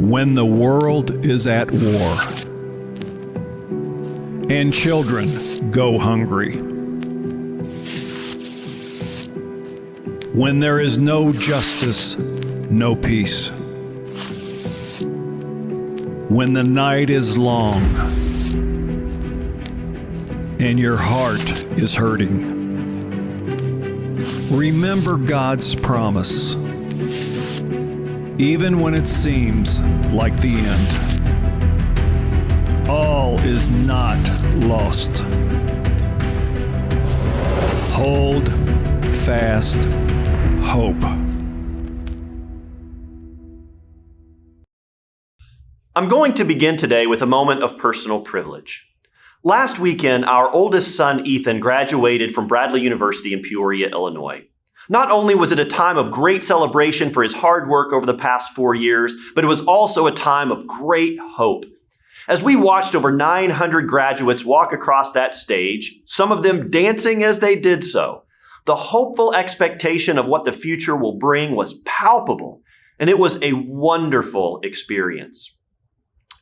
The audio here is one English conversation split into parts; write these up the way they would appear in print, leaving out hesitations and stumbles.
When the world is at war and children go hungry, when there is no justice, no peace, when the night is long and your heart is hurting, remember God's promise. Even when it seems like the end, all is not lost. Hold fast hope. I'm going to begin today with a moment of personal privilege. Last weekend, our oldest son, Ethan, graduated from Bradley University in Peoria, Illinois. Not only was it a time of great celebration for his hard work over the past 4 years, but it was also a time of great hope. As we watched over 900 graduates walk across that stage, some of them dancing as they did so, the hopeful expectation of what the future will bring was palpable, and it was a wonderful experience.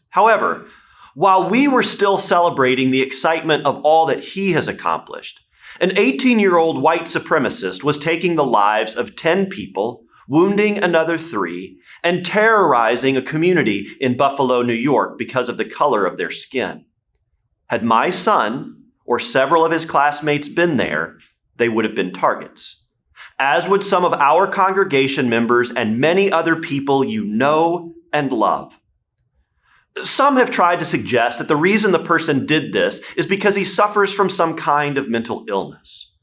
However, while we were still celebrating the excitement of all that he has accomplished, an 18-year-old white supremacist was taking the lives of 10 people, wounding another 3, and terrorizing a community in Buffalo, New York because of the color of their skin. Had my son or several of his classmates been there, they would have been targets, as would some of our congregation members and many other people you know and love. Some have tried to suggest that the reason the person did this is because he suffers from some kind of mental illness.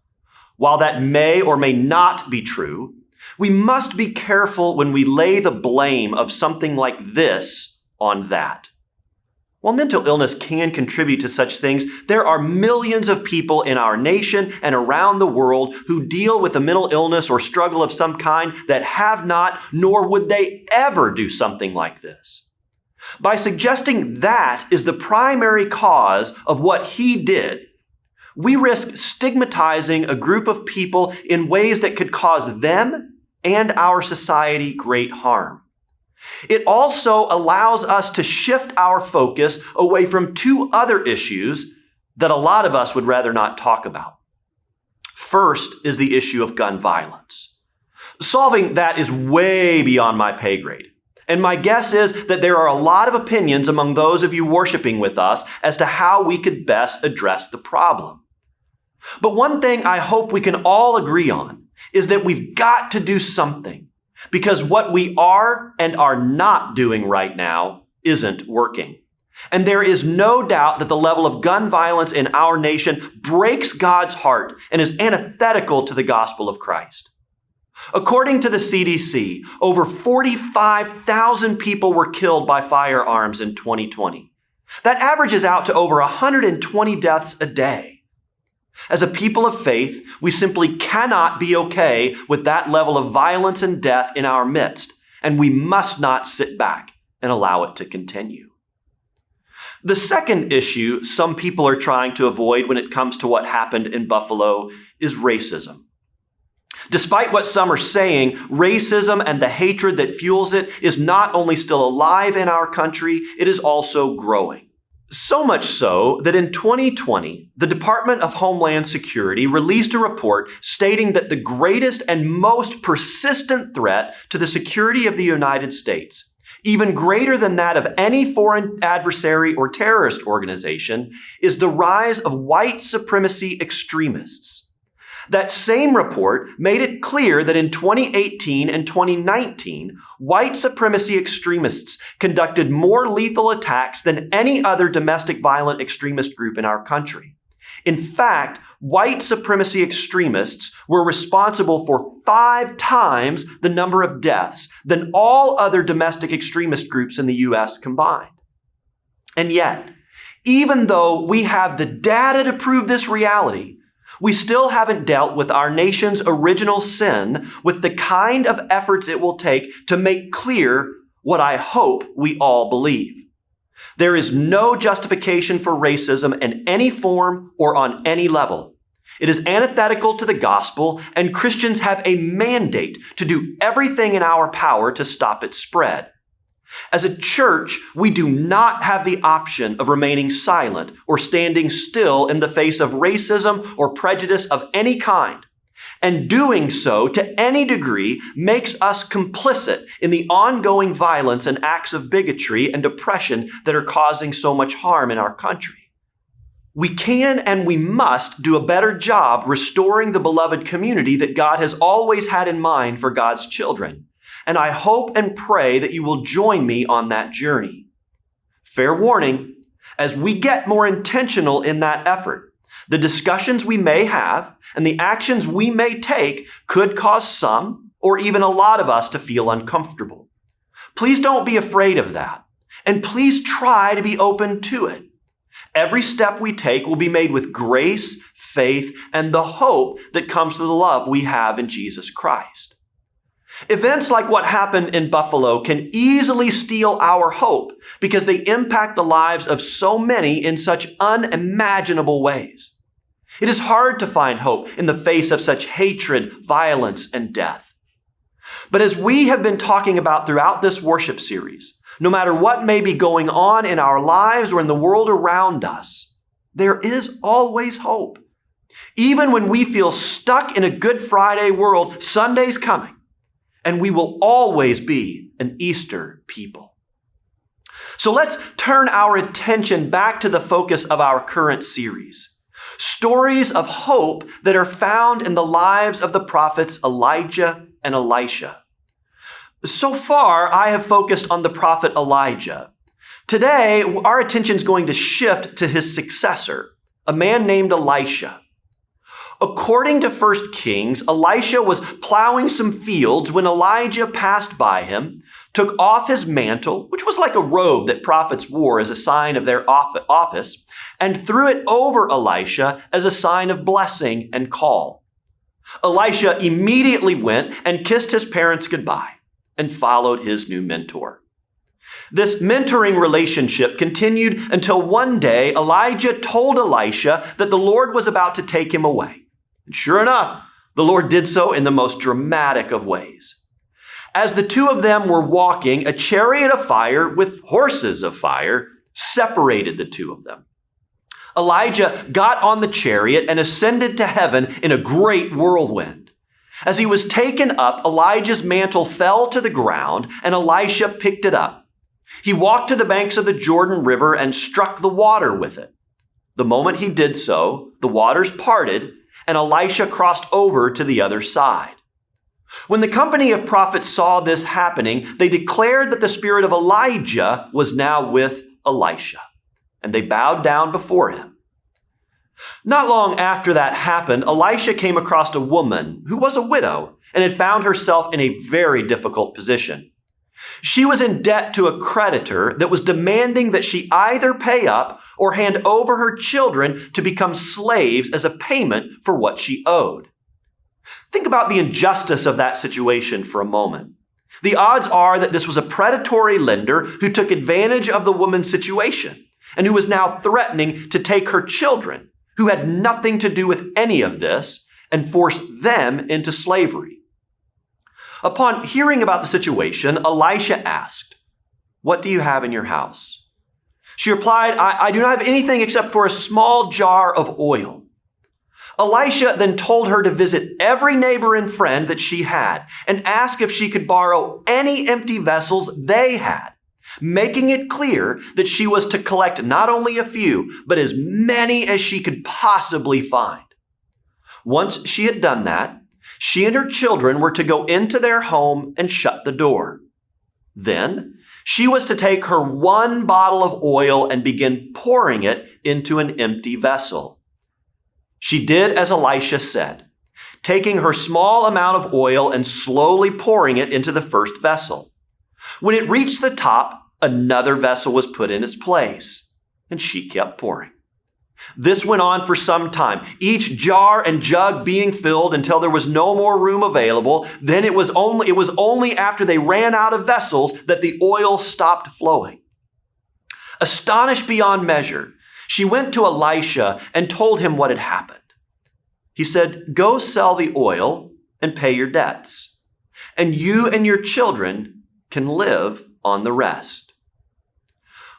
While that may or may not be true, we must be careful when we lay the blame of something like this on that. While mental illness can contribute to such things, there are millions of people in our nation and around the world who deal with a mental illness or struggle of some kind that have not, nor would they ever do something like this. By suggesting that is the primary cause of what he did, we risk stigmatizing a group of people in ways that could cause them and our society great harm. It also allows us to shift our focus away from 2 other issues that a lot of us would rather not talk about. First is the issue of gun violence. Solving that is way beyond my pay grade. And my guess is that there are a lot of opinions among those of you worshiping with us as to how we could best address the problem. But one thing I hope we can all agree on is that we've got to do something, because what we are and are not doing right now isn't working. And there is no doubt that the level of gun violence in our nation breaks God's heart and is antithetical to the gospel of Christ. According to the CDC, over 45,000 people were killed by firearms in 2020. That averages out to over 120 deaths a day. As a people of faith, we simply cannot be okay with that level of violence and death in our midst, and we must not sit back and allow it to continue. The second issue some people are trying to avoid when it comes to what happened in Buffalo is racism. Despite what some are saying, racism and the hatred that fuels it is not only still alive in our country, it is also growing. So much so that in 2020, the Department of Homeland Security released a report stating that the greatest and most persistent threat to the security of the United States, even greater than that of any foreign adversary or terrorist organization, is the rise of white supremacy extremists. That same report made it clear that in 2018 and 2019, white supremacy extremists conducted more lethal attacks than any other domestic violent extremist group in our country. In fact, white supremacy extremists were responsible for 5 times the number of deaths than all other domestic extremist groups in the U.S. combined. And yet, even though we have the data to prove this reality, we still haven't dealt with our nation's original sin with the kind of efforts it will take to make clear what I hope we all believe. There is no justification for racism in any form or on any level. It is antithetical to the gospel, and Christians have a mandate to do everything in our power to stop its spread. As a church, we do not have the option of remaining silent or standing still in the face of racism or prejudice of any kind. And doing so to any degree makes us complicit in the ongoing violence and acts of bigotry and oppression that are causing so much harm in our country. We can and we must do a better job restoring the beloved community that God has always had in mind for God's children. And I hope and pray that you will join me on that journey. Fair warning, as we get more intentional in that effort, the discussions we may have and the actions we may take could cause some or even a lot of us to feel uncomfortable. Please don't be afraid of that, and please try to be open to it. Every step we take will be made with grace, faith, and the hope that comes through the love we have in Jesus Christ. Events like what happened in Buffalo can easily steal our hope because they impact the lives of so many in such unimaginable ways. It is hard to find hope in the face of such hatred, violence, and death. But as we have been talking about throughout this worship series, no matter what may be going on in our lives or in the world around us, there is always hope. Even when we feel stuck in a Good Friday world, Sunday's coming, and we will always be an Easter people. So let's turn our attention back to the focus of our current series. Stories of hope that are found in the lives of the prophets Elijah and Elisha. So far, I have focused on the prophet Elijah. Today, our attention is going to shift to his successor, a man named Elisha. According to 1 Kings, Elisha was plowing some fields when Elijah passed by him, took off his mantle, which was like a robe that prophets wore as a sign of their office, and threw it over Elisha as a sign of blessing and call. Elisha immediately went and kissed his parents goodbye and followed his new mentor. This mentoring relationship continued until one day Elijah told Elisha that the Lord was about to take him away. And sure enough, the Lord did so in the most dramatic of ways. As the two of them were walking, a chariot of fire with horses of fire separated the two of them. Elijah got on the chariot and ascended to heaven in a great whirlwind. As he was taken up, Elijah's mantle fell to the ground, and Elisha picked it up. He walked to the banks of the Jordan River and struck the water with it. The moment he did so, the waters parted, and Elisha crossed over to the other side. When the company of prophets saw this happening, they declared that the spirit of Elijah was now with Elisha, and they bowed down before him. Not long after that happened, Elisha came across a woman who was a widow and had found herself in a very difficult position. She was in debt to a creditor that was demanding that she either pay up or hand over her children to become slaves as a payment for what she owed. Think about the injustice of that situation for a moment. The odds are that this was a predatory lender who took advantage of the woman's situation and who was now threatening to take her children, who had nothing to do with any of this, and force them into slavery. Upon hearing about the situation, Elisha asked, "What do you have in your house?" She replied, I do not have anything except for a small jar of oil. Elisha then told her to visit every neighbor and friend that she had and ask if she could borrow any empty vessels they had, making it clear that she was to collect not only a few, but as many as she could possibly find. Once she had done that, she and her children were to go into their home and shut the door. Then she was to take her one bottle of oil and begin pouring it into an empty vessel. She did as Elisha said, taking her small amount of oil and slowly pouring it into the first vessel. When it reached the top, another vessel was put in its place, and she kept pouring. This went on for some time, each jar and jug being filled until there was no more room available. Then it was only after they ran out of vessels that the oil stopped flowing. Astonished beyond measure, she went to Elisha and told him what had happened. He said, "Go sell the oil and pay your debts, and you and your children can live on the rest.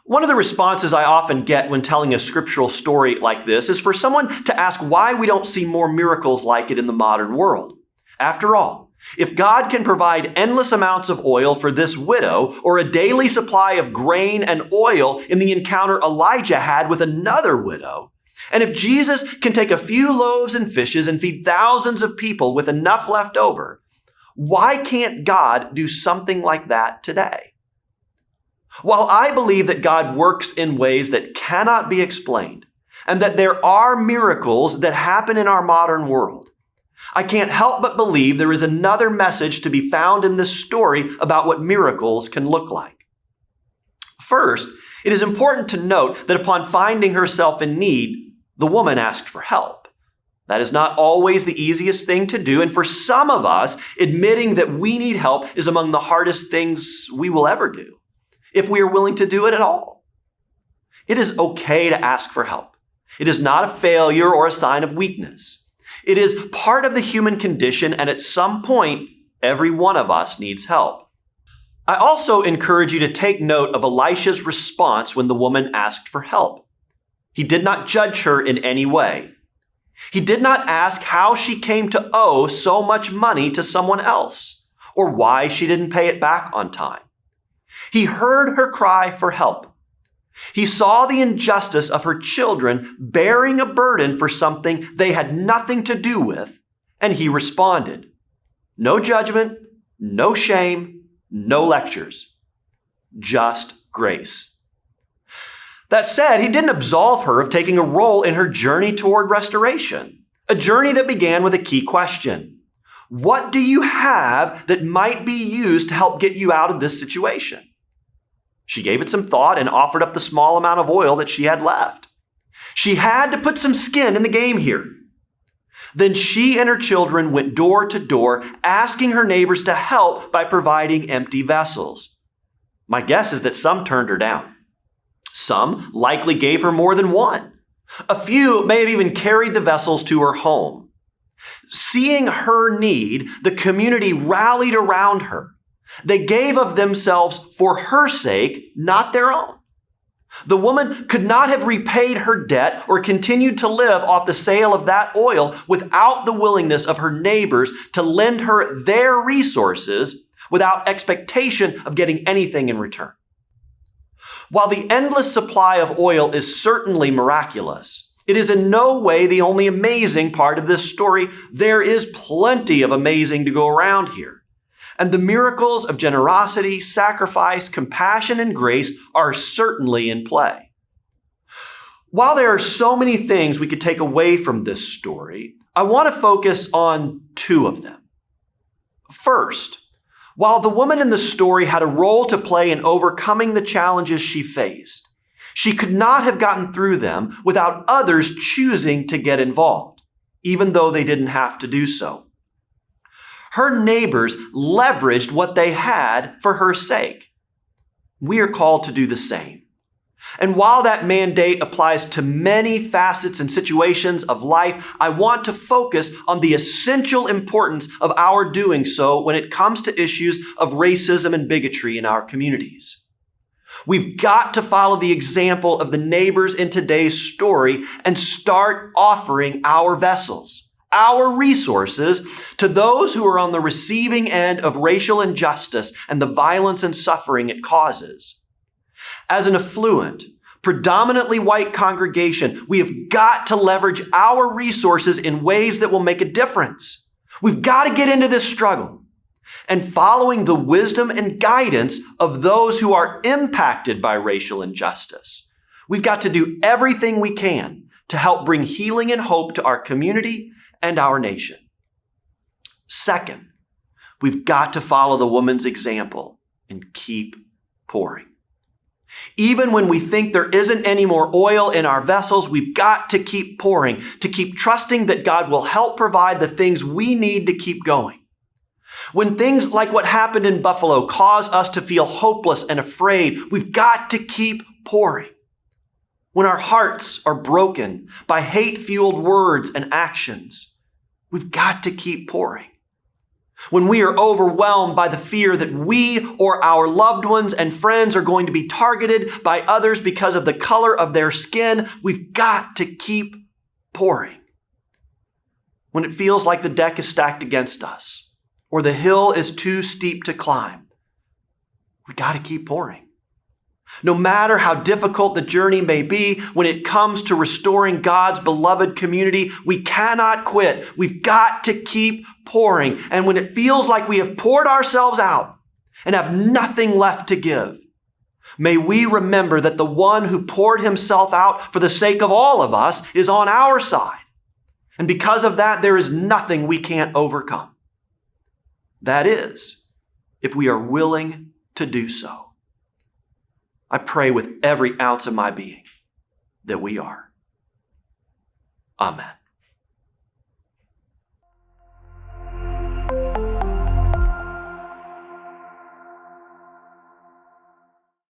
One of the responses I often get when telling a scriptural story like this is for someone to ask why we don't see more miracles like it in the modern world. After all, if God can provide endless amounts of oil for this widow or a daily supply of grain and oil in the encounter Elijah had with another widow, and if Jesus can take a few loaves and fishes and feed thousands of people with enough left over, why can't God do something like that today? While I believe that God works in ways that cannot be explained, and that there are miracles that happen in our modern world, I can't help but believe there is another message to be found in this story about what miracles can look like. First, it is important to note that upon finding herself in need, the woman asked for help. That is not always the easiest thing to do, and for some of us, admitting that we need help is among the hardest things we will ever do, if we are willing to do it at all. It is okay to ask for help. It is not a failure or a sign of weakness. It is part of the human condition, and at some point, every one of us needs help. I also encourage you to take note of Elisha's response when the woman asked for help. He did not judge her in any way. He did not ask how she came to owe so much money to someone else, or why she didn't pay it back on time. He heard her cry for help. He saw the injustice of her children bearing a burden for something they had nothing to do with, and he responded. No judgment, no shame, no lectures. Just grace. That said, he didn't absolve her of taking a role in her journey toward restoration, a journey that began with a key question. What do you have that might be used to help get you out of this situation? She gave it some thought and offered up the small amount of oil that she had left. She had to put some skin in the game here. Then she and her children went door to door, asking her neighbors to help by providing empty vessels. My guess is that some turned her down. Some likely gave her more than one. A few may have even carried the vessels to her home. Seeing her need, the community rallied around her. They gave of themselves for her sake, not their own. The woman could not have repaid her debt or continued to live off the sale of that oil without the willingness of her neighbors to lend her their resources without expectation of getting anything in return. While the endless supply of oil is certainly miraculous, it is in no way the only amazing part of this story. There is plenty of amazing to go around here. And the miracles of generosity, sacrifice, compassion, and grace are certainly in play. While there are so many things we could take away from this story, I want to focus on two of them. First, while the woman in the story had a role to play in overcoming the challenges she faced, she could not have gotten through them without others choosing to get involved, even though they didn't have to do so. Her neighbors leveraged what they had for her sake. We are called to do the same. And while that mandate applies to many facets and situations of life, I want to focus on the essential importance of our doing so when it comes to issues of racism and bigotry in our communities. We've got to follow the example of the neighbors in today's story and start offering our vessels, our resources, to those who are on the receiving end of racial injustice and the violence and suffering it causes. As an affluent, predominantly white congregation, we have got to leverage our resources in ways that will make a difference. We've got to get into this struggle. And following the wisdom and guidance of those who are impacted by racial injustice, we've got to do everything we can to help bring healing and hope to our community and our nation. Second, we've got to follow the woman's example and keep pouring. Even when we think there isn't any more oil in our vessels, we've got to keep pouring, to keep trusting that God will help provide the things we need to keep going. When things like what happened in Buffalo cause us to feel hopeless and afraid, we've got to keep pouring. When our hearts are broken by hate-fueled words and actions, we've got to keep pouring. when we are overwhelmed by the fear that we or our loved ones and friends are going to be targeted by others because of the color of their skin, we've got to keep pouring. When it feels like the deck is stacked against us or the hill is too steep to climb, we got to keep pouring. No matter how difficult the journey may be, when it comes to restoring God's beloved community, we cannot quit. We've got to keep pouring. And when it feels like we have poured ourselves out and have nothing left to give, may we remember that the one who poured himself out for the sake of all of us is on our side. And because of that, there is nothing we can't overcome. That is, if we are willing to do so. I pray with every ounce of my being that we are. Amen.